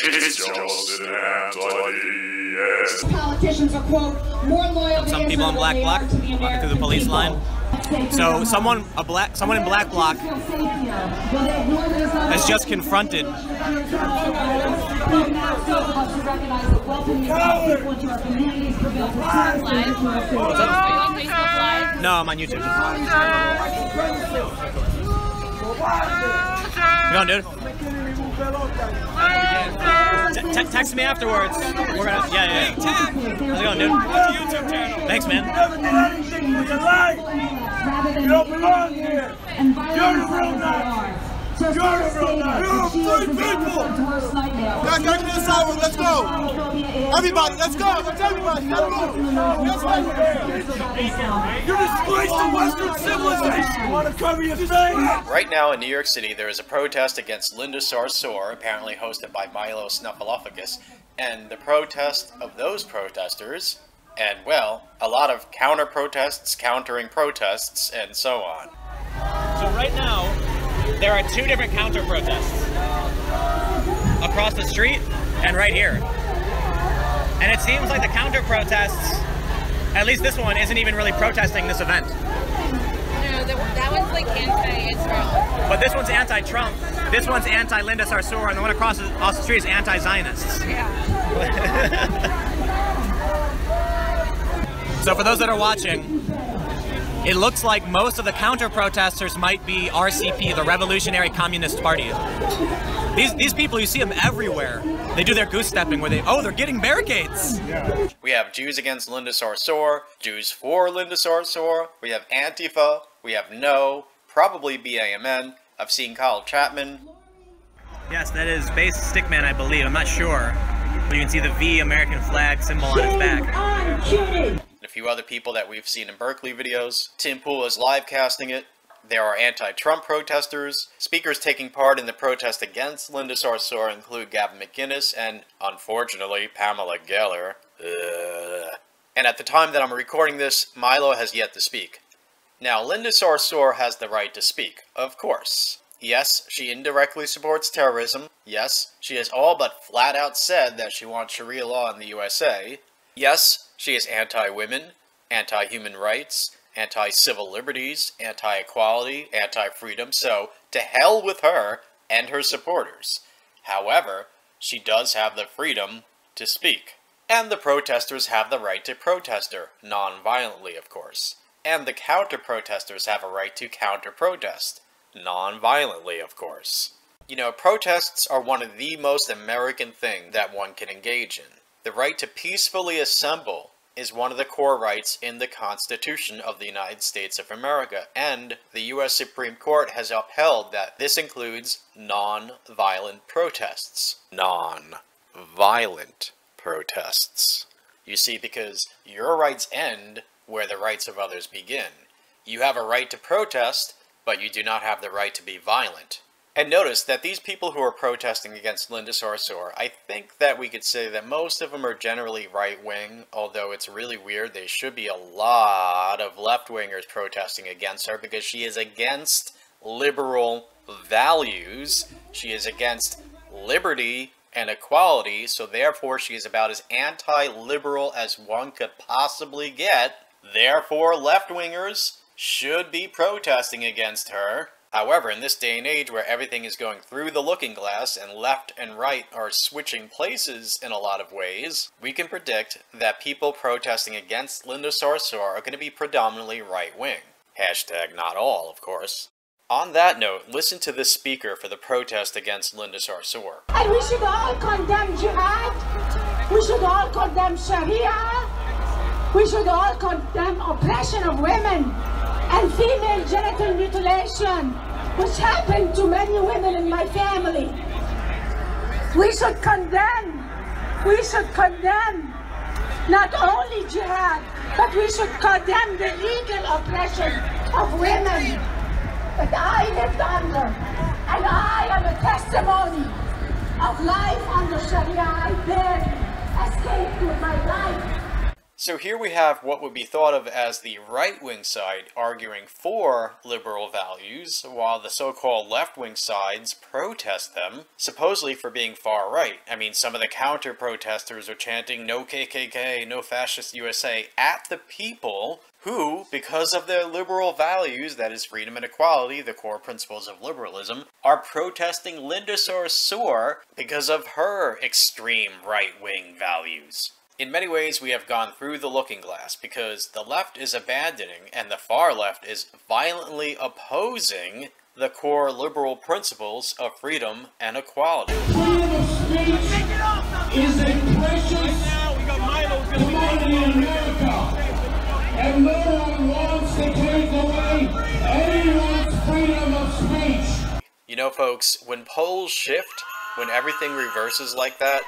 It's just an anti-yes. Politicians are, quote, more loyal. Some people in black bloc walking through the police line. So someone in black bloc has just confronted No, I'm on YouTube. Come on, dude. Text me afterwards. We're gonna, yeah. How's it going, dude? YouTube channel. Thanks, man. You don't belong here. You're the real Nazi. You're the real Nazi. You're free people. Guys, get to this hour. Let's go. Everybody, let's go. Let's everybody. Let's move. Let's go. You disgrace to Western civilization. You want to cover your face? Right now in New York City, there is a protest against Linda Sarsour, apparently hosted by Milo Yiannopoulos, and the protest of those protesters, and, well, a lot of counter-protests, countering protests, and so on. So right now, there are two different counter-protests. Across the street, and right here. And it seems like the counter-protests, at least this one, isn't even really protesting this event. No, that one's like anti-Israel. But this one's anti-Trump, this one's anti-Linda Sarsour, and the one across the street is anti-Zionists. Yeah. So for those that are watching, it looks like most of the counter-protesters might be RCP, the Revolutionary Communist Party. These people, you see them everywhere. They do their goose-stepping where they're getting barricades. Yeah. We have Jews against Linda Sarsour, Jews for Linda Sarsour, we have Antifa, we have No, probably BAMN, I've seen Kyle Chapman. Yes, that is Base Stickman, I believe, I'm not sure. But you can see the V American flag symbol on his back. And a few other people that we've seen in Berkeley videos. Tim Pool is live casting it. There are anti-Trump protesters. Speakers taking part in the protest against Linda Sarsour include Gavin McInnes and, unfortunately, Pamella Geller. And at the time that I'm recording this, Milo has yet to speak. Now, Linda Sarsour has the right to speak, of course. Yes, she indirectly supports terrorism. Yes, she has all but flat out said that she wants Sharia law in the USA. Yes, she is anti-women, anti-human rights, anti-civil liberties, anti-equality, anti-freedom, so to hell with her and her supporters. However, she does have the freedom to speak. And the protesters have the right to protest her, non-violently, of course. And the counter-protesters have a right to counter-protest, non-violently, of course. You know, protests are one of the most American things that one can engage in. The right to peacefully assemble is one of the core rights in the Constitution of the United States of America, and the U.S. Supreme Court has upheld that this includes non-violent protests. Non-violent protests. You see, because your rights end where the rights of others begin. You have a right to protest, but you do not have the right to be violent. And notice that these people who are protesting against Linda Sarsour, I think that we could say that most of them are generally right-wing, although it's really weird. There should be a lot of left-wingers protesting against her because she is against liberal values. She is against liberty and equality, so therefore she is about as anti-liberal as one could possibly get. Therefore, left-wingers should be protesting against her. However, in this day and age where everything is going through the looking glass and left and right are switching places in a lot of ways, we can predict that people protesting against Linda Sarsour are going to be predominantly right-wing. Hashtag not all, of course. On that note, listen to this speaker for the protest against Linda Sarsour. And we should all condemn jihad. We should all condemn Sharia. We should all condemn oppression of women and female genital mutilation, which happened to many women in my family. We should condemn not only jihad, but we should condemn the legal oppression of women that I lived under. And I am a testimony of life under Sharia. I barely escaped with my life. So here we have what would be thought of as the right-wing side arguing for liberal values, while the so-called left-wing sides protest them, supposedly for being far-right. I mean, some of the counter-protesters are chanting "No KKK, no Fascist USA" at the people who, because of their liberal values, that is freedom and equality, the core principles of liberalism, are protesting Linda Sarsour because of her extreme right-wing values. In many ways, we have gone through the looking glass because the left is abandoning and the far left is violently opposing the core liberal principles of freedom and equality. Freedom of speech is a precious commodity in America, and no one wants to take away anyone's freedom of speech. You know, folks, when poles shift, when everything reverses like that,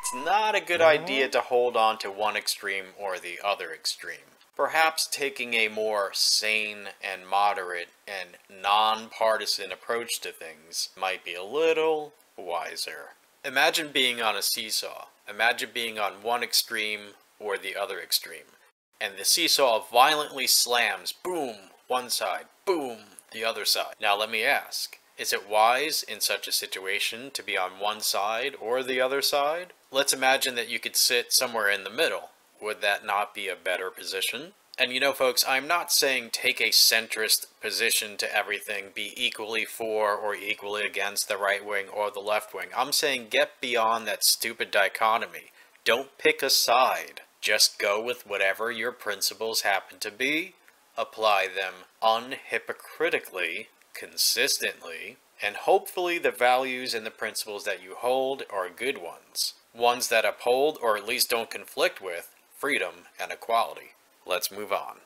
it's not a good idea to hold on to one extreme or the other extreme. Perhaps taking a more sane and moderate and non-partisan approach to things might be a little wiser. Imagine being on a seesaw. Imagine being on one extreme or the other extreme. And the seesaw violently slams, boom, one side, boom, the other side. Now let me ask, is it wise in such a situation to be on one side or the other side? Let's imagine that you could sit somewhere in the middle. Would that not be a better position? And you know, folks, I'm not saying take a centrist position to everything, be equally for or equally against the right wing or the left wing. I'm saying get beyond that stupid dichotomy. Don't pick a side. Just go with whatever your principles happen to be, apply them unhypocritically, consistently, and hopefully the values and the principles that you hold are good ones. Ones that uphold, or at least don't conflict with, freedom and equality. Let's move on.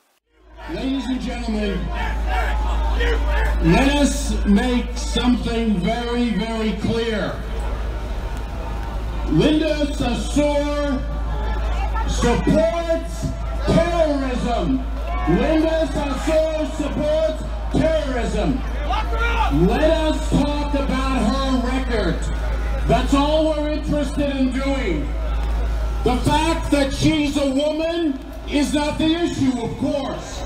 Ladies and gentlemen, let us make something very, very clear. Linda Sarsour supports terrorism. Linda Sarsour supports terrorism. Let us talk about her record. That's all we're interested in doing. The fact that she's a woman is not the issue, of course.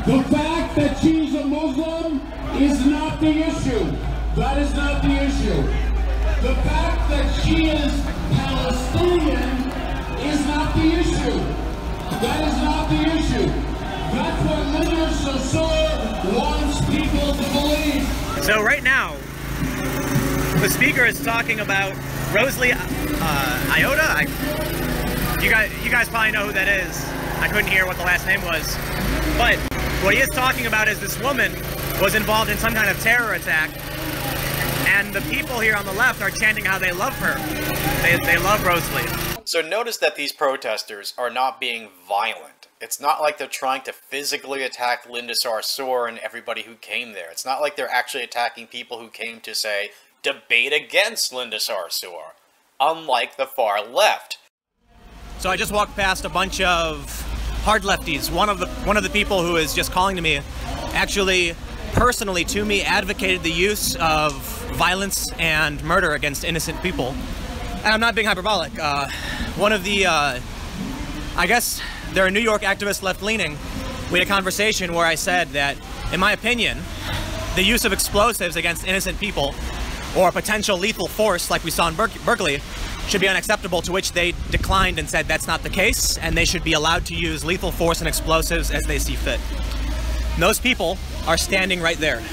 The fact that she's a Muslim is not the issue. That is not the issue. The fact that she is Palestinian is not the issue. That is not the issue. That's what Linda Sarsour wants people to believe. So right now, the speaker is talking about Rosalie Iota. You guys probably know who that is. I couldn't hear what the last name was. But what he is talking about is this woman was involved in some kind of terror attack. And the people here on the left are chanting how they love her. They love Rosalie. So notice that these protesters are not being violent. It's not like they're trying to physically attack Linda Sarsour and everybody who came there. It's not like they're actually attacking people who came to, say, debate against Linda Sarsour, unlike the far left. So I just walked past a bunch of hard lefties. One of the people who is just calling to me actually personally to me advocated the use of violence and murder against innocent people. And I'm not being hyperbolic. One of the, I guess they're a New York activist left-leaning. We had a conversation where I said that, in my opinion, the use of explosives against innocent people or potential lethal force like we saw in Berkeley should be unacceptable, to which they declined and said that's not the case, and they should be allowed to use lethal force and explosives as they see fit. And those people are standing right there.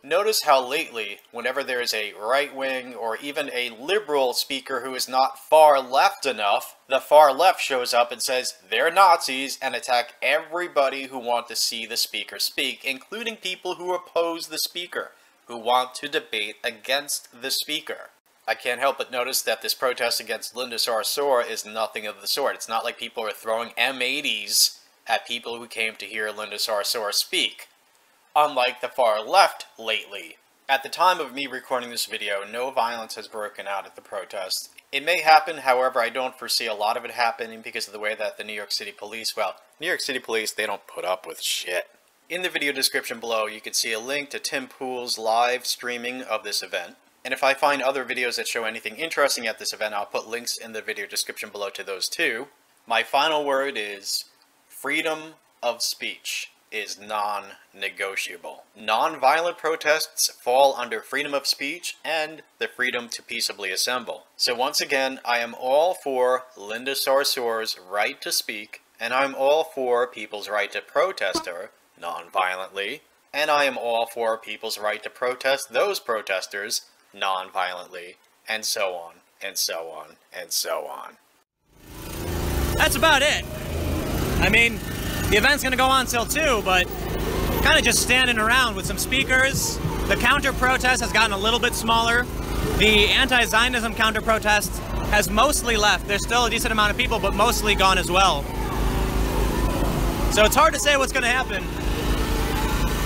Notice how lately, whenever there is a right-wing or even a liberal speaker who is not far left enough, the far left shows up and says they're Nazis and attack everybody who want to see the speaker speak, including people who oppose the speaker, who want to debate against the speaker. I can't help but notice that this protest against Linda Sarsour is nothing of the sort. It's not like people are throwing M80s at people who came to hear Linda Sarsour speak, unlike the far left lately. At the time of me recording this video, no violence has broken out at the protest. It may happen, however, I don't foresee a lot of it happening because of the way that the New York City Police, well, New York City Police, they don't put up with shit. In the video description below, you can see a link to Tim Pool's live streaming of this event. And if I find other videos that show anything interesting at this event, I'll put links in the video description below to those too. My final word is freedom of speech is non-negotiable. Non-violent protests fall under freedom of speech and the freedom to peaceably assemble. So once again, I am all for Linda Sarsour's right to speak, and I'm all for people's right to protest her non-violently, and I am all for people's right to protest those protesters non-violently, and so on, and so on, and so on. That's about it. I mean, the event's gonna go on till 2, but kind of just standing around with some speakers. The counter-protest has gotten a little bit smaller. The anti-Zionism counter-protest has mostly left. There's still a decent amount of people, but mostly gone as well. So it's hard to say what's gonna happen,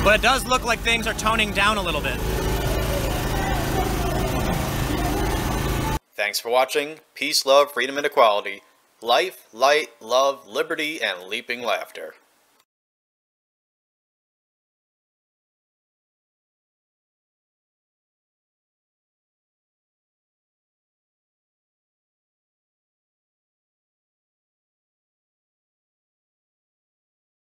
but it does look like things are toning down a little bit. Thanks for watching. Peace, love, freedom, and equality. Life, light, love, liberty, and leaping laughter.